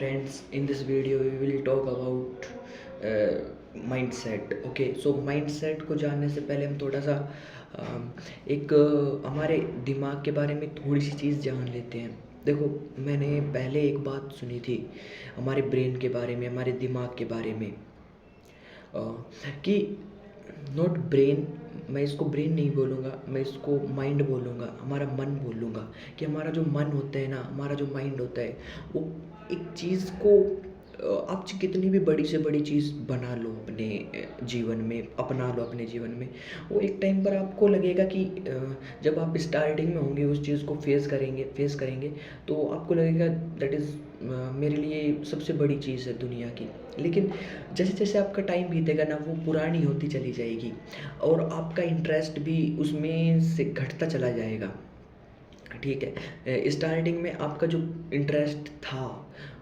friends, in this video we will talk about mindset. Okay, so mindset को जानने से पहले हम थोड़ा सा एक हमारे दिमाग के बारे में थोड़ी सी चीज़ जान लेते हैं। देखो, मैंने पहले एक बात सुनी थी हमारे ब्रेन के बारे में, हमारे दिमाग के बारे में, कि नॉट ब्रेन, मैं इसको ब्रेन नहीं बोलूँगा, मैं इसको माइंड बोलूँगा, हमारा मन बोलूँगा। कि हमारा जो मन होता है ना, हमारा जो माइंड होता है, वो एक चीज़ को आप कितनी भी बड़ी से बड़ी चीज़ बना लो अपने जीवन में, अपना लो अपने जीवन में, वो एक टाइम पर आपको लगेगा कि जब आप स्टार्टिंग में होंगे उस चीज़ को फेस करेंगे तो आपको लगेगा दैट इज़ मेरे लिए सबसे बड़ी चीज़ है दुनिया की। लेकिन जैसे जैसे आपका टाइम बीतेगा ना, वो पुरानी होती चली जाएगी और आपका इंटरेस्ट भी उसमें से घटता चला जाएगा। ठीक है, स्टार्टिंग में आपका जो इंटरेस्ट था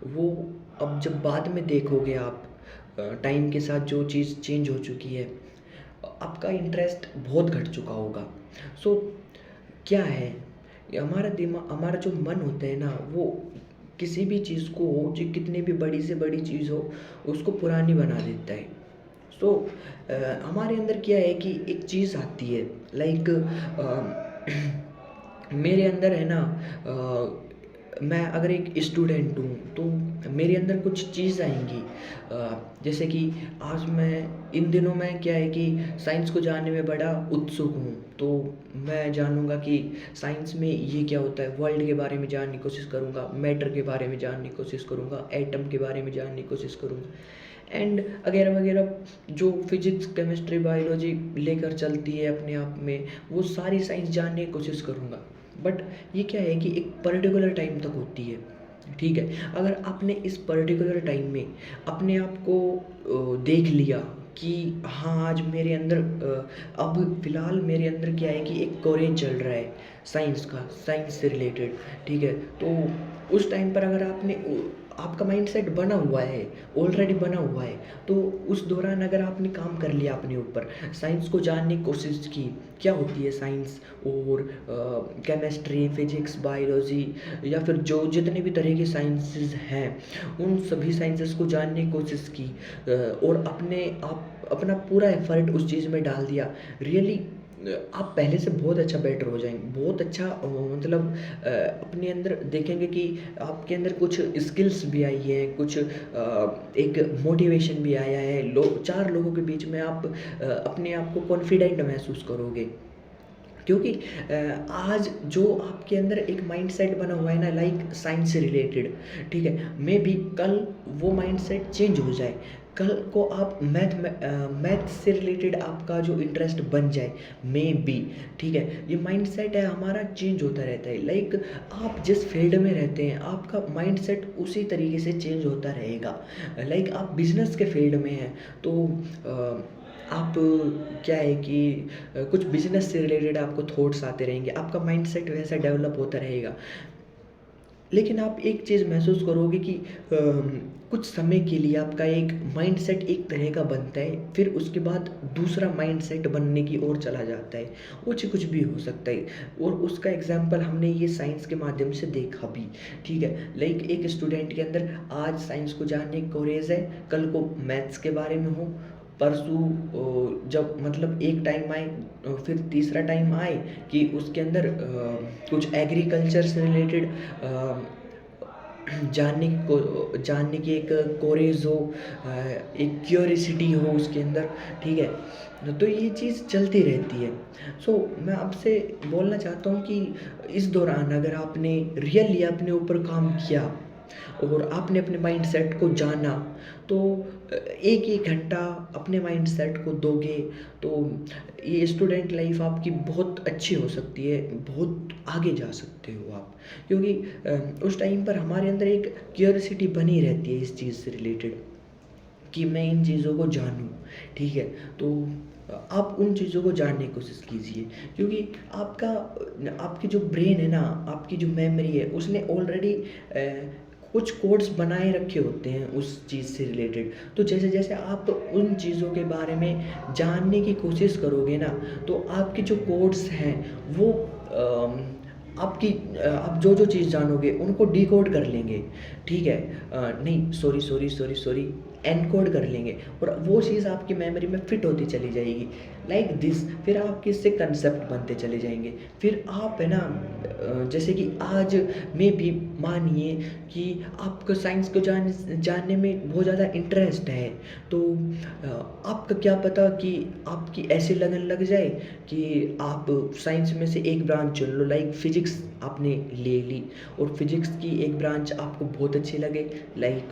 वो अब जब बाद में देखोगे आप, टाइम के साथ जो चीज़ चेंज हो चुकी है, आपका इंटरेस्ट बहुत घट चुका होगा। सो क्या है, ये हमारा दिमाग, हमारा जो मन होता है ना, वो किसी भी चीज़ को हो, जो कितनी भी बड़ी से बड़ी चीज़ हो, उसको पुरानी बना देता है। सो हमारे अंदर क्या है कि एक चीज़ आती है, लाइक मेरे अंदर है ना, मैं अगर एक स्टूडेंट हूँ तो मेरे अंदर कुछ चीज़ आएंगी, जैसे कि आज मैं इन दिनों मैं क्या है कि साइंस को जानने में बड़ा उत्सुक हूँ। तो मैं जानूँगा कि साइंस में ये क्या होता है, वर्ल्ड के बारे में जानने की कोशिश करूँगा, मैटर के बारे में जानने की कोशिश करूँगा, एटम के बारे में जानने की कोशिश करूँगा, एंड वगैरह वगैरह, जो फिजिक्स केमिस्ट्री बायोलॉजी लेकर चलती है अपने आप में, वो सारी साइंस जानने की कोशिश करूँगा। बट ये क्या है कि एक पर्टिकुलर टाइम तक होती है। ठीक है, अगर आपने इस पर्टिकुलर टाइम में अपने आप को देख लिया कि हाँ, आज मेरे अंदर अब फ़िलहाल मेरे अंदर क्या है कि एक कोरेज चल रहा है साइंस का, साइंस से रिलेटेड। ठीक है, तो उस टाइम पर अगर आपका माइंडसेट बना हुआ है, ऑलरेडी बना हुआ है, तो उस दौरान अगर आपने काम कर लिया अपने ऊपर, साइंस को जानने की कोशिश की, क्या होती है साइंस, और केमिस्ट्री, फिजिक्स, बायोलॉजी, या फिर जो जितने भी तरह की साइंसेस हैं, उन सभी साइंसेस को जानने की कोशिश की, और अपना पूरा एफर्ट उस चीज़ में डाल दिया, रियली आप पहले से बहुत अच्छा बेटर हो जाएंगे, बहुत अच्छा, मतलब अपने अंदर देखेंगे कि आपके अंदर कुछ स्किल्स भी आई है, कुछ एक मोटिवेशन भी आया है, चार लोगों के बीच में आप अपने आप को कॉन्फिडेंट महसूस करोगे। क्योंकि आज जो आपके अंदर एक माइंडसेट बना हुआ है ना, लाइक साइंस से रिलेटेड, ठीक है, मे बी कल वो माइंडसेट चेंज हो जाए, कल को आप मैथ से रिलेटेड आपका जो इंटरेस्ट बन जाए, मे बी। ठीक है, ये माइंडसेट है हमारा, चेंज होता रहता है। लाइक आप जिस फील्ड में रहते हैं, आपका माइंडसेट उसी तरीके से चेंज होता रहेगा। लाइक आप बिजनेस के फील्ड में हैं तो आप क्या है कि कुछ बिजनेस से रिलेटेड आपको थॉट्स आते रहेंगे, आपका माइंडसेट वैसा डेवलप होता रहेगा। लेकिन आप एक चीज़ महसूस करोगे कि कुछ समय के लिए आपका एक माइंडसेट एक तरह का बनता है, फिर उसके बाद दूसरा माइंडसेट बनने की ओर चला जाता है। वो कुछ भी हो सकता है, और उसका एग्जाम्पल हमने ये साइंस के माध्यम से देखा भी। ठीक है, लाइक एक स्टूडेंट के अंदर आज साइंस को जानने की क्रेज़ है, कल को मैथ्स के बारे में हो, परसों जब मतलब एक टाइम आए, फिर तीसरा टाइम आए कि उसके अंदर कुछ एग्रीकल्चर से रिलेटेड जानने की एक कोरेज हो, एक क्यूरियोसिटी हो उसके अंदर। ठीक है, तो ये चीज़ चलती रहती है। सो मैं आपसे बोलना चाहता हूँ कि इस दौरान अगर आपने रियली अपने ऊपर काम किया और आपने अपने माइंडसेट को जाना, तो एक एक घंटा अपने माइंडसेट को दोगे तो ये स्टूडेंट लाइफ आपकी बहुत अच्छी हो सकती है, बहुत आगे जा सकते हो आप। क्योंकि उस टाइम पर हमारे अंदर एक क्यूरियोसिटी बनी रहती है इस चीज़ से रिलेटेड कि मैं इन चीज़ों को जानूँ। ठीक है, तो आप उन चीज़ों को जानने की कोशिश कीजिए, क्योंकि आपकी जो ब्रेन है ना, आपकी जो मेमोरी है, उसने ऑलरेडी कुछ कोड्स बनाए रखे होते हैं उस चीज़ से रिलेटेड। तो जैसे जैसे आप उन चीज़ों के बारे में जानने की कोशिश करोगे ना, तो आपके जो कोड्स हैं वो आप जो चीज़ जानोगे उनको डिकोड कर लेंगे, ठीक है? नहीं, सॉरी, एनकोड कर लेंगे और वो चीज़ आपकी मेमोरी में फिट होती चली जाएगी, लाइक दिस। फिर आपके इससे कंसेप्ट बनते चले जाएंगे। फिर आप है ना, जैसे कि आज में भी मानिए कि आपको साइंस को जानने में बहुत ज़्यादा इंटरेस्ट है, तो आपका क्या पता कि आपकी ऐसी लगन लग जाए कि आप साइंस में से एक ब्रांच चुन लो, लाइक फिजिक्स आपने ले ली और फिजिक्स की एक ब्रांच आपको बहुत अच्छी लगे, लाइक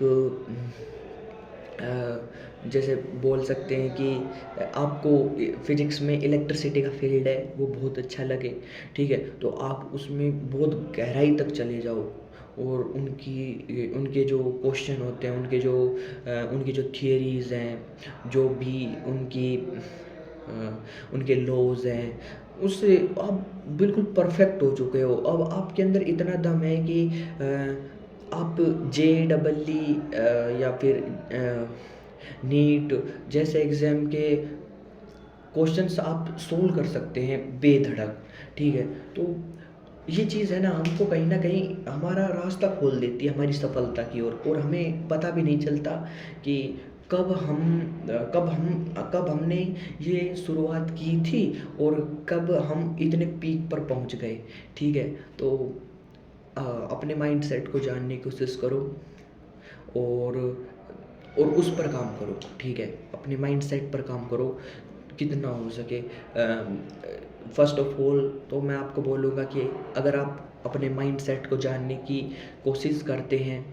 जैसे बोल सकते हैं कि आपको फिजिक्स में इलेक्ट्रिसिटी का फील्ड है वो बहुत अच्छा लगे, ठीक है? तो आप उसमें बहुत गहराई तक चले जाओ और उनके जो क्वेश्चन होते हैं, उनकी जो थियरीज़ हैं, जो भी उनके लॉज़ हैं, उससे आप बिल्कुल परफेक्ट हो चुके हो। अब आपके अंदर इतना दम है कि आप JEE या फिर नीट जैसे एग्ज़ाम के क्वेश्चंस आप सोल्व कर सकते हैं बेधड़क, ठीक है? तो ये चीज़ है ना, हमको कहीं न कहीं हमारा रास्ता खोल देती है हमारी सफलता की ओर, और हमें पता भी नहीं चलता कि कब हमने ये शुरुआत की थी और कब हम इतने पीक पर पहुँच गए, ठीक है? तो अपने माइंडसेट को जानने की कोशिश करो और उस पर काम करो, ठीक है? अपने माइंडसेट पर काम करो कितना हो सके। फ़र्स्ट ऑफ ऑल तो मैं आपको बोलूँगा कि अगर आप अपने माइंडसेट को जानने की कोशिश करते हैं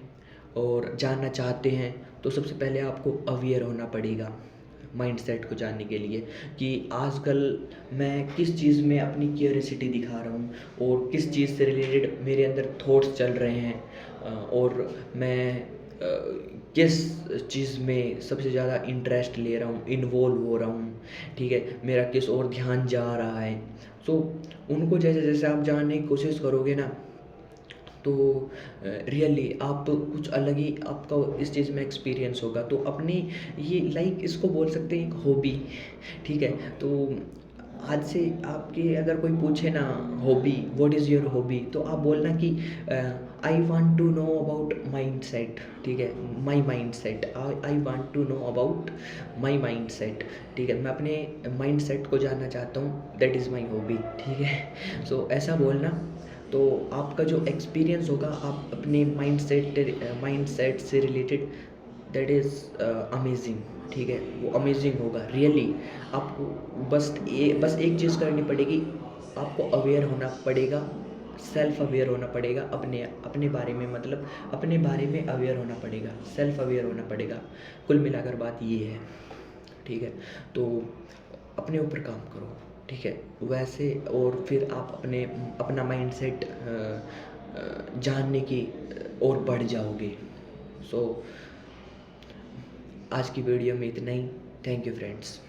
और जानना चाहते हैं, तो सबसे पहले आपको अवेयर होना पड़ेगा माइंडसेट को जानने के लिए कि आजकल मैं किस चीज़ में अपनी क्यूरियोसिटी दिखा रहा हूँ और किस चीज़ से रिलेटेड मेरे अंदर थॉट्स चल रहे हैं, और मैं किस चीज़ में सबसे ज़्यादा इंटरेस्ट ले रहा हूँ, इन्वॉल्व हो रहा हूँ, ठीक है? मेरा किस ओर ध्यान जा रहा है। सो उनको जैसे-जैसे आप जानने की कोशिश करोगे ना, तो रियली आप कुछ अलग ही आपका इस चीज़ में एक्सपीरियंस होगा। तो अपनी ये लाइक इसको बोल सकते हैं एक हॉबी, ठीक है? तो आज से आपके अगर कोई पूछे ना hobby, what is your hobby? तो आप बोलना कि I want to know about mindset, ठीक है? My mindset, I want to know about my mindset, ठीक है? मैं अपने माइंडसेट को जानना चाहता हूँ, दैट इज़ माय हॉबी, ठीक है? सो ऐसा बोलना, तो आपका जो एक्सपीरियंस होगा आप अपने माइंडसेट से रिलेटेड, दैट इज़ अमेजिंग, ठीक है? वो अमेजिंग होगा रियली। आपको बस एक चीज़ करनी पड़ेगी, आपको अवेयर होना पड़ेगा, सेल्फ अवेयर होना पड़ेगा, अपने अपने बारे में, मतलब अपने बारे में अवेयर होना पड़ेगा, सेल्फ अवेयर होना पड़ेगा। कुल मिलाकर बात ये है, ठीक है? तो अपने ऊपर काम करो, ठीक है? वैसे और फिर आप अपना माइंडसेट जानने की ओर बढ़ जाओगे। सो आज की वीडियो में इतना ही। Thank you friends.